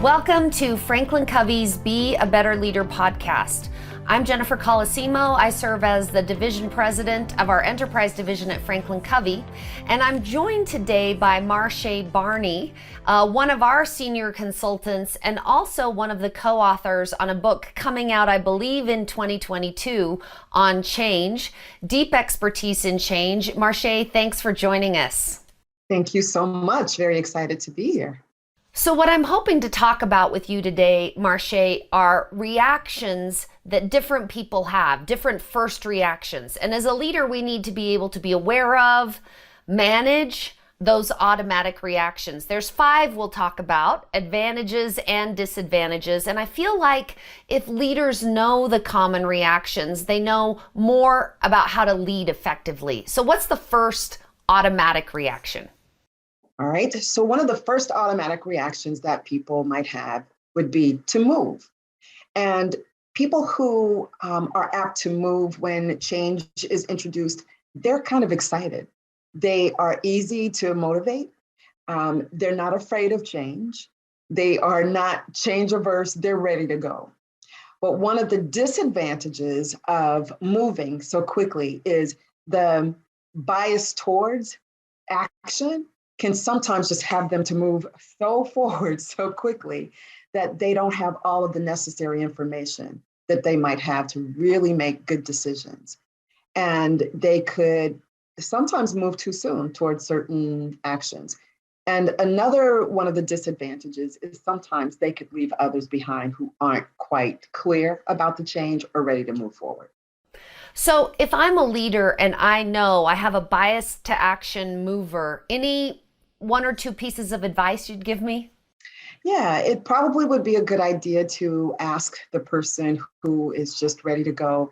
Welcome to FranklinCovey's Be a Better Leader podcast. I'm Jennifer Colosimo. I serve as the division president of our enterprise division at FranklinCovey, and I'm joined today by Marché Barney, one of our senior consultants and also one of the co-authors on a book coming out, I believe, in 2022 on change, deep expertise in change. Marché, thanks for joining us. Thank you so much. Very excited to be here. So what I'm hoping to talk about with you today, Marché, are reactions that different people have, different first reactions. And as a leader, we need to be able to be aware of, manage those automatic reactions. There's 5 we'll talk about, advantages and disadvantages. And I feel like if leaders know the common reactions, they know more about how to lead effectively. So what's the first automatic reaction? All right. So one of the first automatic reactions that people might have would be to move. And people who are apt to move when change is introduced, they're kind of excited. They are easy to motivate. They're not afraid of change. They are not change averse. They're ready to go. But one of the disadvantages of moving so quickly is the bias towards action can sometimes just have them to move so forward so quickly that they don't have all of the necessary information that they might have to really make good decisions. And they could sometimes move too soon towards certain actions. And another one of the disadvantages is sometimes they could leave others behind who aren't quite clear about the change or ready to move forward. So if I'm a leader and I know I have a bias to action mover, any 1 or 2 pieces of advice you'd give me? Yeah, it probably would be a good idea to ask the person who is just ready to go,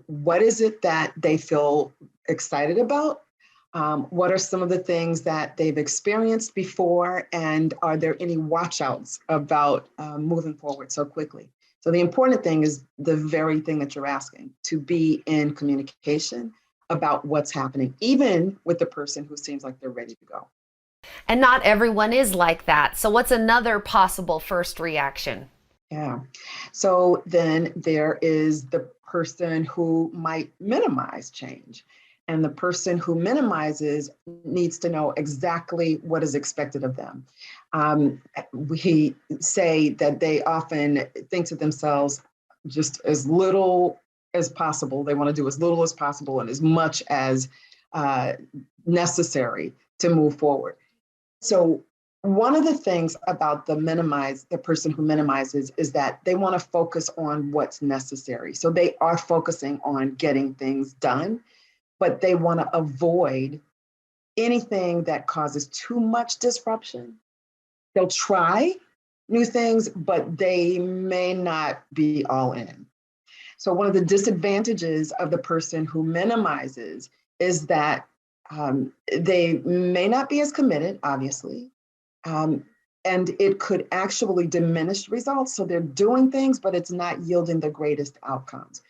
what is it that they feel excited about? What are some of the things that they've experienced before? And are there any watch outs about moving forward so quickly? So the important thing is the very thing that you're asking, to be in communication about what's happening, even with the person who seems like they're ready to go. And not everyone is like that. So what's another possible first reaction? Yeah. So then there is the person who might minimize change. And the person who minimizes needs to know exactly what is expected of them. We say that they often think to themselves, just as little as possible. They want to do as little as possible and as much as necessary to move forward. So one of the things about the person who minimizes is that they want to focus on what's necessary. So they are focusing on getting things done, but they want to avoid anything that causes too much disruption. They'll try new things, but they may not be all in. So one of the disadvantages of the person who minimizes is that they may not be as committed, obviously, and it could actually diminish results. So they're doing things, but it's not yielding the greatest outcomes.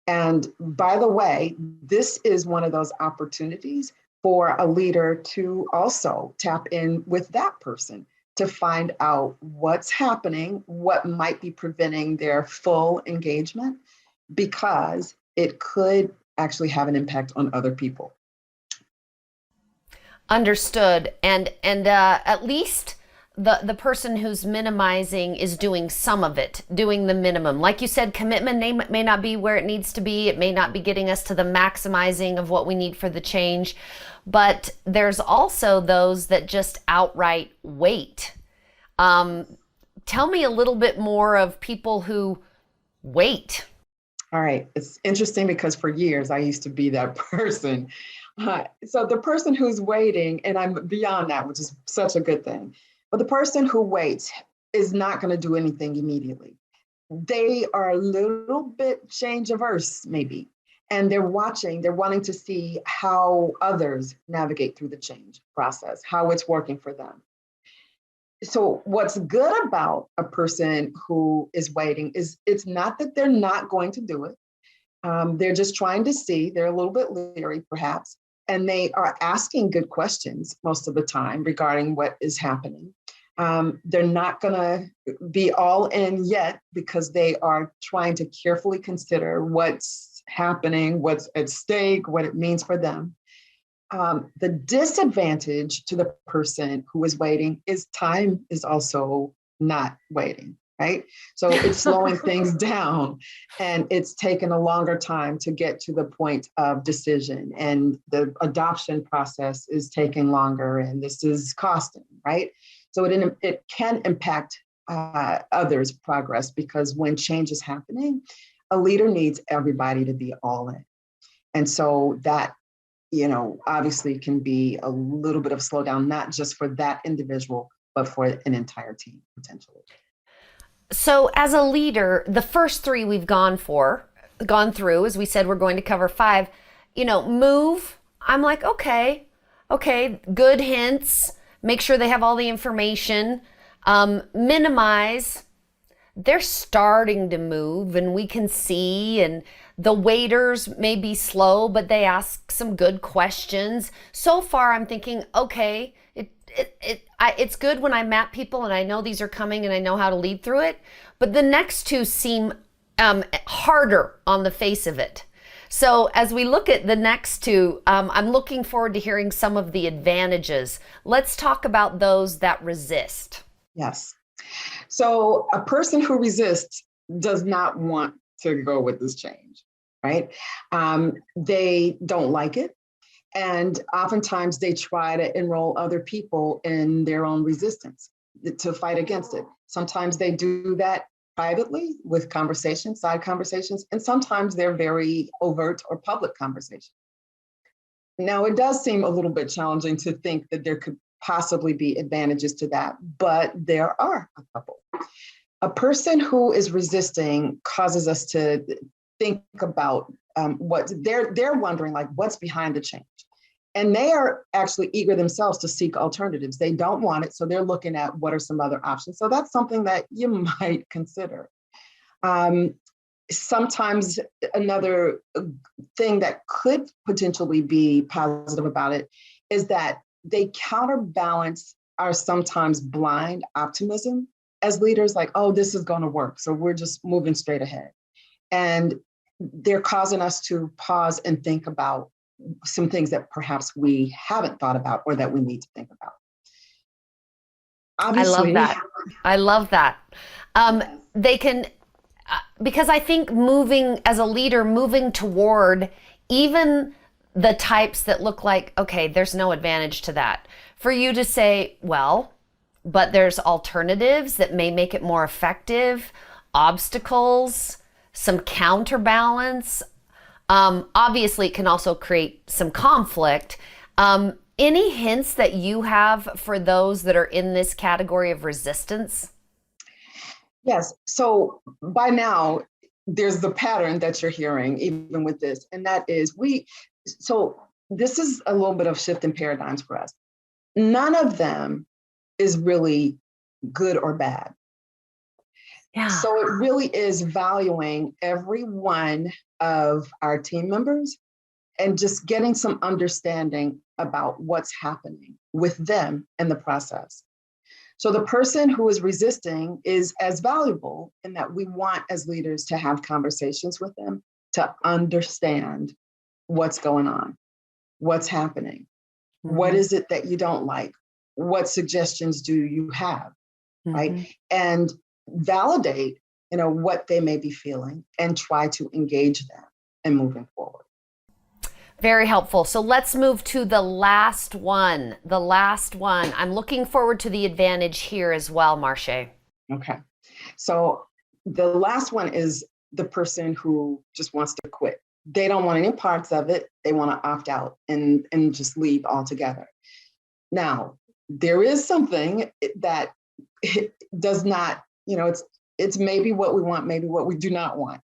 And by the way, this is one of those opportunities for a leader to also tap in with that person to find out what's happening, what might be preventing their full engagement, because it could actually have an impact on other people. Understood. And at least the person who's minimizing is doing some of it, doing the minimum. Like you said, commitment may not be where it needs to be. It may not be getting us to the maximizing of what we need for the change. But there's also those that just outright wait. Tell me a little bit more of people who wait. All right. It's interesting because for years I used to be that person. So the person who's waiting, and I'm beyond that, which is such a good thing, but the person who waits is not going to do anything immediately. They are a little bit change averse, maybe, and they're wanting to see how others navigate through the change process, how it's working for them. So what's good about a person who is waiting is it's not that they're not going to do it. They're just trying to see, they're a little bit leery perhaps, and they are asking good questions most of the time regarding what is happening. They're not going to be all in yet because they are trying to carefully consider what's happening, what's at stake, what it means for them. The disadvantage to the person who is waiting is time is also not waiting, right? So it's slowing things down, and it's taken a longer time to get to the point of decision, and the adoption process is taking longer, and this is costing, right? So it can impact others' progress, because when change is happening, a leader needs everybody to be all in. And so that, obviously can be a little bit of slowdown, not just for that individual, but for an entire team potentially. So as a leader, the first three we've gone through, as we said, we're going to cover 5, move. I'm like, okay, good hints. Make sure they have all the information. Minimize. They're starting to move and we can see, and the waiters may be slow, but they ask some good questions. So far, I'm thinking, okay, it's good when I map people and I know these are coming and I know how to lead through it. But the next 2 seem harder on the face of it. So as we look at the next 2, I'm looking forward to hearing some of the advantages. Let's talk about those that resist. Yes. So a person who resists does not want to go with this change, right? They don't like it. And oftentimes they try to enroll other people in their own resistance to fight against it. Sometimes they do that privately with conversations, side conversations, and sometimes they're very overt or public conversations. Now, it does seem a little bit challenging to think that there could possibly be advantages to that, but there are a couple. A person who is resisting causes us to think about what they're wondering, like, what's behind the change? And they are actually eager themselves to seek alternatives. They don't want it, so they're looking at what are some other options. So that's something that you might consider. Sometimes another thing that could potentially be positive about it is that they counterbalance our sometimes blind optimism as leaders, like, oh, this is going to work, so we're just moving straight ahead. And they're causing us to pause and think about some things that perhaps we haven't thought about or that we need to think about. Obviously, I love that. They can, because I think moving as a leader, moving toward even the types that look like, okay, there's no advantage to that. For you to say, well, but there's alternatives that may make it more effective, obstacles, some counterbalance. Obviously, it can also create some conflict. Any hints that you have for those that are in this category of resistance? Yes. So by now, there's the pattern that you're hearing, even with this, and that is so this is a little bit of shift in paradigms for us. None of them is really good or bad. Yeah. So it really is valuing every one of our team members and just getting some understanding about what's happening with them in the process. So the person who is resisting is as valuable in that we want as leaders to have conversations with them to understand what's going on, what's happening, what is it that you don't like, what suggestions do you have, right? And validate, what they may be feeling and try to engage them in moving forward. Very helpful. So let's move to the last one. I'm looking forward to the advantage here as well, Marché. Okay. So the last one is the person who just wants to quit. They don't want any parts of it. They want to opt out and just leave altogether. Now, there is something that it does not, it's maybe what we want, maybe what we do not want.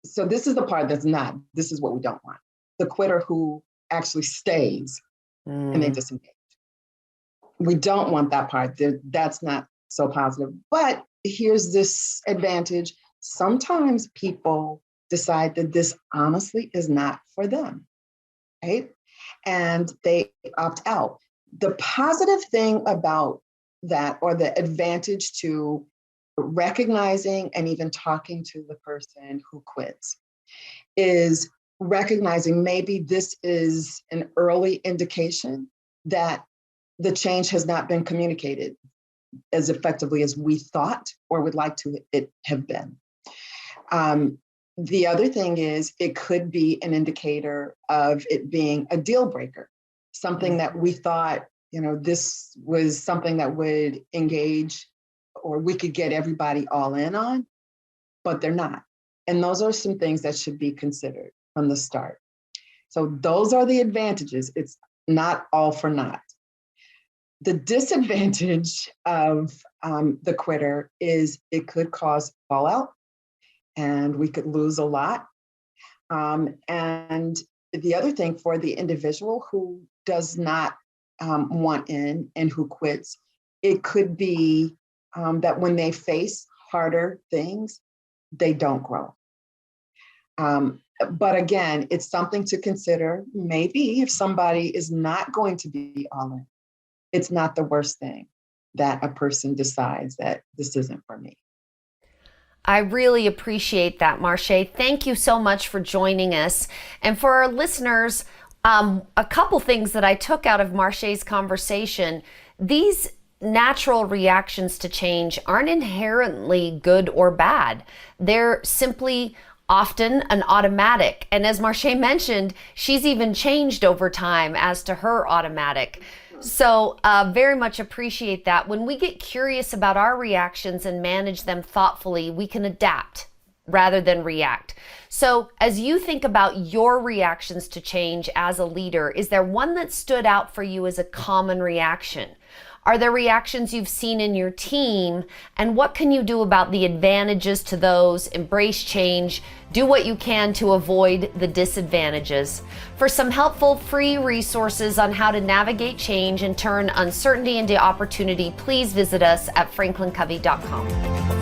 So this is the part this is what we don't want. The quitter who actually stays and they disengage. We don't want that part. That's not so positive. But here's this advantage. Sometimes people decide that this honestly is not for them, right? And they opt out. The positive thing about that, or the advantage to recognizing and even talking to the person who quits, is recognizing maybe this is an early indication that the change has not been communicated as effectively as we thought or would like to it have been. The other thing is it could be an indicator of it being a deal breaker, something that we thought, this was something that would engage or we could get everybody all in on, but they're not. And those are some things that should be considered from the start. So those are the advantages. It's not all for naught. The disadvantage of the quitter is it could cause fallout, and we could lose a lot. And the other thing for the individual who does not want in and who quits, it could be that when they face harder things, they don't grow. But again, it's something to consider. Maybe if somebody is not going to be all in, it's not the worst thing that a person decides that this isn't for me. I really appreciate that, Marché. Thank you so much for joining us. And for our listeners, a couple things that I took out of Marché's conversation: these natural reactions to change aren't inherently good or bad. They're simply often an automatic. And as Marché mentioned, she's even changed over time as to her automatic. So very much appreciate that. When we get curious about our reactions and manage them thoughtfully, we can adapt rather than react. So as you think about your reactions to change as a leader, is there one that stood out for you as a common reaction? Are there reactions you've seen in your team? And what can you do about the advantages to those? Embrace change. Do what you can to avoid the disadvantages. For some helpful free resources on how to navigate change and turn uncertainty into opportunity, please visit us at FranklinCovey.com.